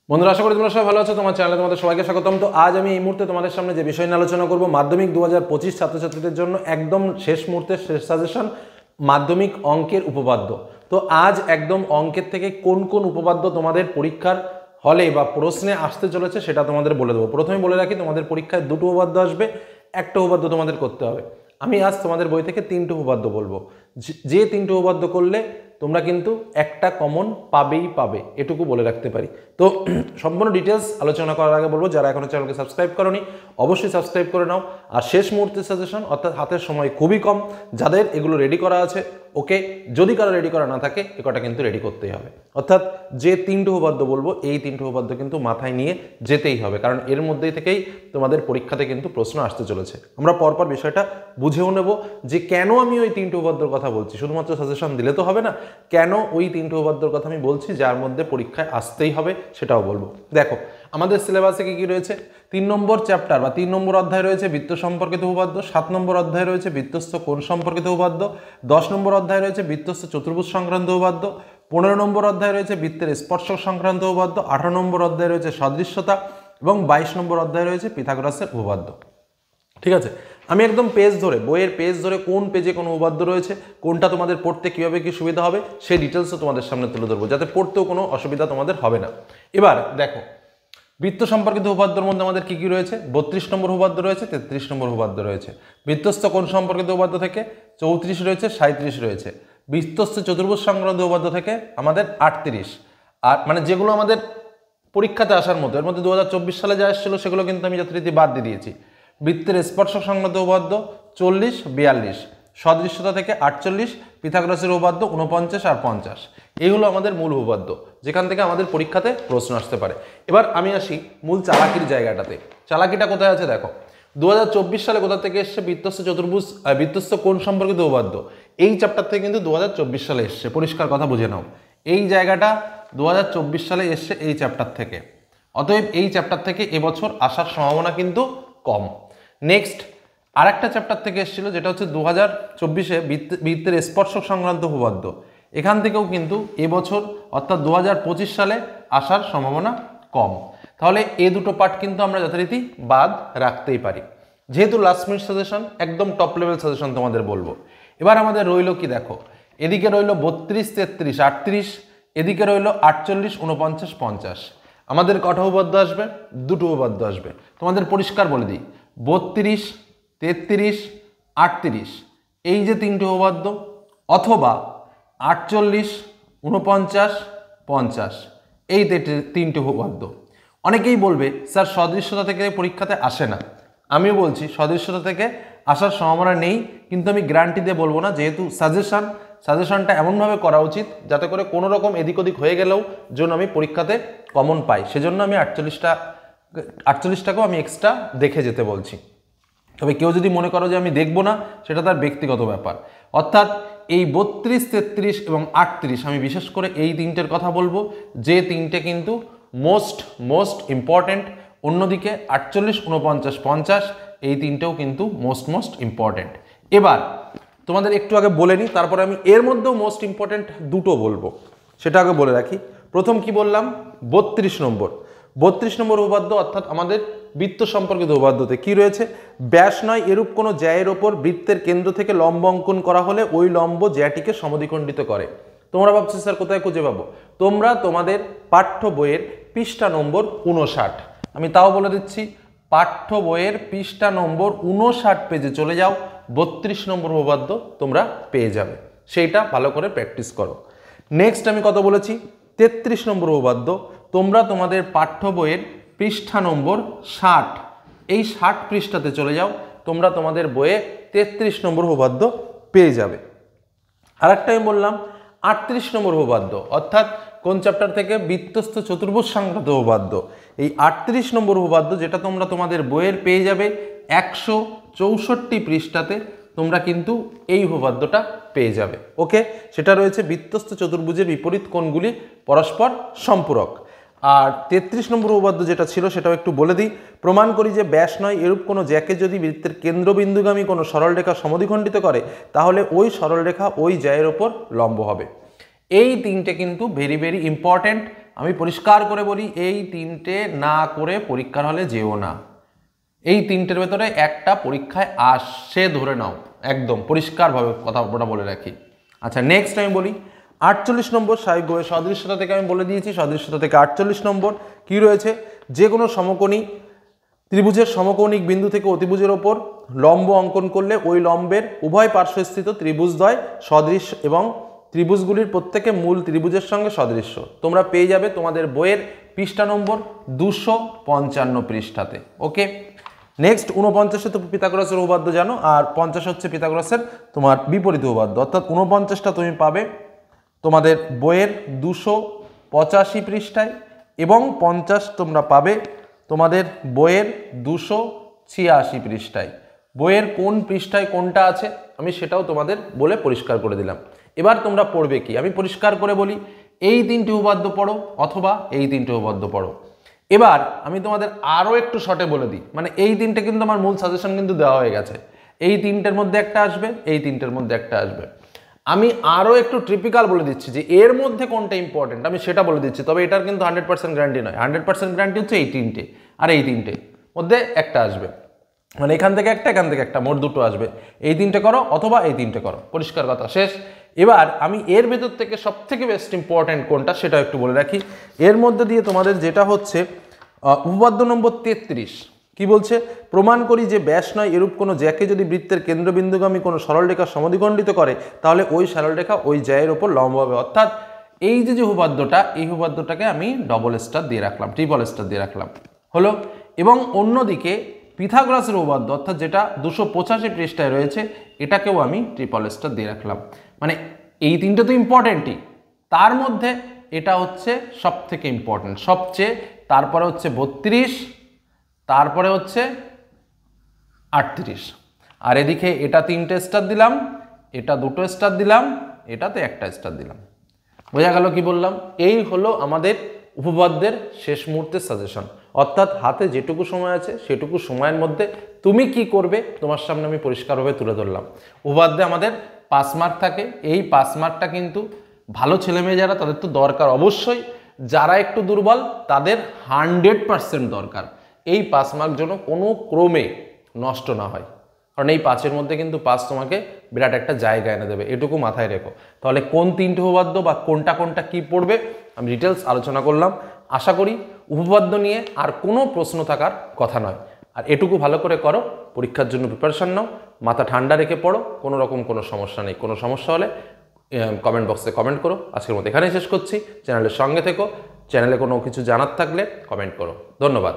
বন্ধুরা, আশা করি তোমরা সবাই ভালো আছো। তোমার চ্যানেলে তোমাদের সবাইকে স্বাগতম। তো আজ আমি এই মুহূর্তে তোমাদের সামনে যে বিষয় নিয়ে আলোচনা করব, মাধ্যমিক 2025 ছাত্রছাত্রীদের জন্য একদম শেষ মুহূর্তের শেষ সাজেশন, মাধ্যমিক অঙ্কের উপপাদ্য। তো আজ একদম অঙ্কের থেকে কোন কোন উপপাদ্য তোমাদের পরীক্ষার হলে বা প্রশ্নে আসতে চলেছে সেটা তোমাদের বলে দেবো। প্রথমে বলে রাখি, তোমাদের পরীক্ষায় দুটো উপপাদ্য আসবে, একটা উপপাদ্য তোমাদের করতে হবে। আমি আজ তোমাদের বই থেকে তিনটে উপপাদ্য বলবো, যে তিনটে উপপাদ্য করলে তোমরা কিন্তু একটা কমন পাবে, এটুকু বলে রাখতে পারি। তো সম্পূর্ণ ডিটেলস আলোচনা করার আগে বলবো, যারা এখনো চ্যানেলকে সাবস্ক্রাইব করোনি অবশ্যই সাবস্ক্রাইব করে নাও। আর শেষ মুহূর্তের সাজেশন, অর্থাৎ হাতের সময় খুবই কম, যাদের এগুলো রেডি করা আছে ওকে, যদি কারো রেডি করা না থাকে একটা কিন্তু রেডি করতেই হবে। অর্থাৎ যে তিনটে উপপাদ্য বলবো, এই তিনটে উপপাদ্য কিন্তু মাথায় নিয়ে যেতেই হবে, কারণ এর মধ্যেই থেকেই তোমাদের পরীক্ষাতে কিন্তু প্রশ্ন আসতে চলেছে। আমরা পরপর বিষয়টা বুঝেও নেব যে কেন আমি ওই তিনটে উপপাদ্যর কথা বলছি। শুধুমাত্র সাজেশন দিলে তো হবে না, কেন ওই তিনটে উপপাদ্যর কথা আমি বলছি যার মধ্যে পরীক্ষায় আসতেই হবে সেটাও বলবো। দেখো, আমাদের সিলেবাসে কি রয়েছে। 3 নম্বর চ্যাপ্টার বা 3 নম্বর অধ্যায় রয়েছে বৃত্ত সম্পর্কিত উপপাদ্য, 7 নম্বর অধ্যায় রয়েছে বৃত্তস্থ কোণ সম্পর্কিত উপপাদ্য, 10 নম্বর অধ্যায় রয়েছে বৃত্তস্থ চতুর্ভুজ সংক্রান্ত উপপাদ্য, 15 নম্বর অধ্যায় রয়েছে বৃত্তের স্পর্শক সংক্রান্ত উপপাদ্য, 18 নম্বর অধ্যায় রয়েছে সদৃশ্যতা এবং 22 নম্বর অধ্যায় রয়েছে পিথাগোরাসের উপপাদ্য। ঠিক আছে, আমি একদম পেজ ধরে, বইয়ের পেজ ধরে কোন পেজে কোন উপপাদ্য রয়েছে, কোনটা তোমাদের পড়তে কীভাবে কী সুবিধা হবে সেই ডিটেলসও তোমাদের সামনে তুলে ধরবো, যাতে পড়তেও কোনো অসুবিধা তোমাদের হবে না। এবার দেখো, বৃত্ত সম্পর্কিত উপপাদ্যের মধ্যে আমাদের কি রয়েছে, 32 নম্বর উপপাদ্য রয়েছে, 33 নম্বর উপপাদ্য রয়েছে। বৃত্তস্থ কোণ সম্পর্কিত উপপাদ্য থেকে 34 রয়েছে, 37 রয়েছে। বৃত্তস্থ চতুর্ভুজ সংক্রান্ত উপপাদ্য থেকে আমাদের 38। আর মানে যেগুলো আমাদের পরীক্ষাতে আসার মতো, এর মধ্যে 2024 সালে যা এসেছিল সেগুলো কিন্তু আমি যথারীতি বাদ দিয়ে দিয়েছি। বৃত্তের স্পর্শ সংক্রান্ত উপপাদ্য 40, 42, সদৃশ্যতা থেকে 48, পিথাগোরাসের উপপাদ্য 49 আর 50। এই হলো আমাদের মূল উপপাদ্য, যেখান থেকে আমাদের পরীক্ষাতে প্রশ্ন আসতে পারে। এবার আমি আসি মূল চালাকির জায়গাটাতে। চালাকিটা কোথায় আছে দেখো, 2024 সালে কোথা থেকে এসছে, বৃত্তস্থ চতুর্ভুজ বৃত্তস্থ কোণ সম্পর্কিত উপপাদ্য, এই চ্যাপ্টার থেকে কিন্তু 2024 সালে এসছে। পরিষ্কার কথা বুঝে নাও, এই জায়গাটা 2024 সালে এসছে এই চ্যাপ্টার থেকে। অতএব এই চ্যাপ্টার থেকে এবছর আসার সম্ভাবনা কিন্তু কম। নেক্সট আরেকটা চ্যাপ্টার থেকে এসেছিল, যেটা হচ্ছে 2024-এ বৃত্তের স্পর্শক সংক্রান্ত উপপাদ্য। এখান থেকেও কিন্তু এবছর অর্থাৎ 2025 সালে আসার সম্ভাবনা কম। তাহলে এই দুটো পার্ট কিন্তু আমরা যথারীতি বাদ রাখতেই পারি। যেহেতু লাস্ট মিনিট সাজেশন, একদম টপ লেভেল সাজেশন তোমাদের বলবো। এবার আমাদের রইল কি দেখো, এদিকে রইল 32, 33, 38, এদিকে রইল 48, 49, 50। আমাদের কটা উপপাদ্য আসবে, দুটো উপপাদ্য আসবে। তোমাদের পরিষ্কার বলে দিই, 32, 33, 38 এই যে তিনটে উপপাদ্য, অথবা 48, 49, 50 এই তিনটে উপপাদ্য। অনেকেই বলবে স্যার সদৃশ্যতা থেকে পরীক্ষাতে আসে না। আমিও বলছি সদৃশ্যতা থেকে আসার সম্ভাবনা নেই, কিন্তু আমি গ্যারান্টি দিয়ে বলবো না, যেহেতু সাজেশনটা এমনভাবে করা উচিত যাতে করে কোনো রকম এদিক ওদিক হয়ে গেলেও যেন আমি পরীক্ষাতে কমন পাই। সেজন্য আমি 48টাকেও আমি এক্সট্রা দেখে যেতে বলছি। তবে কেউ যদি মনে করো যে আমি দেখবো না, সেটা তার ব্যক্তিগত ব্যাপার। অর্থাৎ এই 32, 33 এবং 38 আমি বিশেষ করে এই তিনটের কথা বলবো, যে তিনটে কিন্তু মোস্ট ইম্পর্টেন্ট। অন্যদিকে 48, 49, 50 এই তিনটেও কিন্তু মোস্ট ইম্পর্টেন্ট। এবার তোমাদের একটু আগে বলে নিই, তারপরে আমি এর মধ্যেও মোস্ট ইম্পর্টেন্ট দুটো বলবো, সেটা আগে বলে রাখি। প্রথম কি বললাম, 32 নম্বর উপপাদ্য, অর্থাৎ আমাদের বৃত্ত সম্পর্কিত উপপাদ্যতে কি রয়েছে, ব্যাস নয় এরূপ কোনো জ্যায়ের ওপর বৃত্তের কেন্দ্র থেকে লম্ব অঙ্কন করা হলে ওই লম্ব জ্যাটিকে সমদ্বিখণ্ডিত করে। তোমরা ভাবছো স্যার কোথায় খুঁজে পাবো, তোমরা তোমাদের পাঠ্য বইয়ের পৃষ্ঠা নম্বর 59, আমি তাও বলে দিচ্ছি, পাঠ্য বইয়ের পৃষ্ঠা নম্বর 59 পেজে চলে যাও, 32 নম্বর উপপাদ্য তোমরা পেয়ে যাবে। সেইটা ভালো করে প্র্যাকটিস করো। নেক্সট আমি কত বলেছি, 33 নম্বর উপপাদ্য, তোমরা তোমাদের পাঠ্য বইয়ের পৃষ্ঠা নম্বর 60, এই 60 পৃষ্ঠাতে চলে যাও, তোমরা তোমাদের বইয়ে 33 নম্বর উপপাদ্য পেয়ে যাবে। আরেকটা আমি বললাম 38 নম্বর উপপাদ্য, অর্থাৎ কোন চ্যাপ্টার থেকে, বৃত্তস্থ চতুর্ভুজ সংক্রান্ত উপপাদ্য। এই 38 নম্বর উপপাদ্য, যেটা তোমরা তোমাদের বইয়ের পেয়ে যাবে 164 পৃষ্ঠাতে, তোমরা কিন্তু এই উপপাদ্যটা পেয়ে যাবে। ওকে, সেটা রয়েছে বৃত্তস্থ চতুর্ভুজের বিপরীত কোণগুলি পরস্পর সম্পূরক। আর 33 নম্বর উপপাদ্য যেটা ছিল সেটাও একটু বলে দিই, প্রমাণ করি যে ব্যাস নয় এরূপ কোনো জ্যাকে যদি বৃত্তের কেন্দ্রবিন্দুগামী কোনো সরলরেখা সমদ্বিখণ্ডিত করে, তাহলে ওই সরলরেখা ওই জ্যায়ের ওপর লম্ব হবে। এই তিনটে কিন্তু ভেরি ইম্পর্টেন্ট, আমি পরিষ্কার করে বলি, এই তিনটে না করে পরীক্ষার হলে যেও না। এই তিনটের ভেতরে একটা পরীক্ষায় আসে ধরে নাও, একদম পরিষ্কারভাবে কথাটা বলে রাখি। আচ্ছা, নেক্সট আমি বলি 48 নম্বর স্বাভাবিক ভাবে সদৃশ্যতা থেকে আমি বলে দিয়েছি। সদৃশ্যতা থেকে 48 নম্বর কি রয়েছে, যে কোনো সমকোণী ত্রিভুজের সমকৌণিক বিন্দু থেকে অতিভুজের ওপর লম্ব অঙ্কন করলে ওই লম্বের উভয় পার্শ্বস্থিত ত্রিভুজদ্বয় সদৃশ এবং ত্রিভুজগুলির প্রত্যেকে মূল ত্রিভুজের সঙ্গে সদৃশ্য। তোমরা পেয়ে যাবে তোমাদের বইয়ের পৃষ্ঠা নম্বর 255 পৃষ্ঠাতে। ওকে, নেক্সট 49 তো পিথাগোরাসের উপপাদ্য জানো, আর 50 হচ্ছে পিথাগোরাসের তোমার বিপরীত উপপাদ্য। অর্থাৎ 49টা তুমি পাবে তোমাদের বইয়ের 285 পৃষ্ঠায় এবং 50 তোমরা পাবে তোমাদের বইয়ের 286 পৃষ্ঠায়। বইয়ের কোন পৃষ্ঠায় কোনটা আছে আমি সেটাও তোমাদের বলে পরিষ্কার করে দিলাম। এবার তোমরা পড়বে কি আমি পরিষ্কার করে বলি, এই তিনটি উপপাদ্য পড়ো অথবা এই তিনটি উপপাদ্য পড়ো। এবার আমি তোমাদের আরও একটু শর্টে বলে দিই, মানে এই তিনটে কিন্তু আমার মূল সাজেশন কিন্তু দেওয়া হয়ে গেছে। এই তিনটের মধ্যে একটা আসবে, এই তিনটের মধ্যে একটা আসবে। আমি আরও একটু ট্রিপিক্যাল বলে দিচ্ছি যে এর মধ্যে কোনটা ইম্পর্টেন্ট আমি সেটা বলে দিচ্ছি, তবে এটার কিন্তু 100% গ্যারান্টি নয়। 100% গ্যারান্টি হচ্ছে এই তিনটে, আর এই তিনটে মধ্যে একটা আসবে, মানে এখান থেকে একটা এখান থেকে একটা, মোট দুটো আসবে। এই তিনটে করো অথবা এই তিনটে করো, পরিষ্কার কথা, শেষ। এবার আমি এর ভেতর থেকে সব থেকে বেস্ট ইম্পর্টেন্ট কোনটা সেটা একটু বলে রাখি। এর মধ্যে দিয়ে তোমাদের যেটা হচ্ছে উপপাদ্য নম্বর 33 কি বলছে, প্রমাণ করি যে ব্যাস নয় এরূপ কোনো জ্যাকে যদি বৃত্তের কেন্দ্রবিন্দুগামী কোনো সরলরেখা সমদ্বিখণ্ডিত করে তাহলে ওই সরলরেখা ওই জ্যায়ের ওপর লম্ব হবে। অর্থাৎ এই যে উপপাদ্যটা, এই উপপাদ্যটাকে আমি ডবল স্টার দিয়ে রাখলাম, ট্রিপল স্টার দিয়ে রাখলাম, হলো। এবং অন্যদিকে পিথাগোরাসের উপপাদ্য অর্থাৎ যেটা 285 পৃষ্ঠায় রয়েছে এটাকেও আমি ট্রিপল স্টার দিয়ে রাখলাম। মানে এই তিনটে তো ইম্পর্টেন্টই, তার মধ্যে এটা হচ্ছে সব থেকে ইম্পর্টেন্ট সবচেয়ে, তারপরে হচ্ছে 32, তারপরে হচ্ছে 38, আর এদিকে এটা 3টে স্টার দিলাম, এটা 2টো স্টার দিলাম, এটাতে 1টা স্টার দিলাম। বোঝা গেল কি বললাম? এই হলো আমাদের উপপাদ্যের শেষ মুহূর্তের সাজেশন। অর্থাৎ হাতে যেটুকু সময় আছে সেটুকু সময়ের মধ্যে তুমি কি করবে তোমার সামনে আমি পরিষ্কারভাবে তুলে ধরলাম। উপপাদ্যে আমাদের 5 মার্ক থাকে, এই 5 মার্কটা কিন্তু ভালো ছেলেমেয়ে যারা তাদের তো দরকার অবশ্যই, যারা একটু দুর্বল তাদের 100% দরকার। এই 5 মার্ক যেন কোনো ক্রমে নষ্ট না হয়, কারণ এই 5-এর মধ্যে কিন্তু 5 তোমাকে বিরাট একটা জায়গা এনে দেবে, এটুকু মাথায় রেখো। তাহলে কোন তিনটে উপপাদ্য বা কোনটা কোনটা কি পড়বে আমি ডিটেলস আলোচনা করলাম। আশা করি উপপাদ্য নিয়ে আর কোনো প্রশ্ন থাকার কথা নয়। আর এটুকু ভালো করে করো, পরীক্ষার জন্য প্রিপারেশন নাও, মাথা ঠান্ডা রেখে পড়ো, কোনো রকম কোনো সমস্যা নেই। কোনো সমস্যা হলে কমেন্ট বক্সে কমেন্ট করো। আজকের মতো এখানেই শেষ করছি। চ্যানেলের সঙ্গে থেকো, চ্যানেলে কোনো কিছু জানার থাকলে কমেন্ট করো। ধন্যবাদ।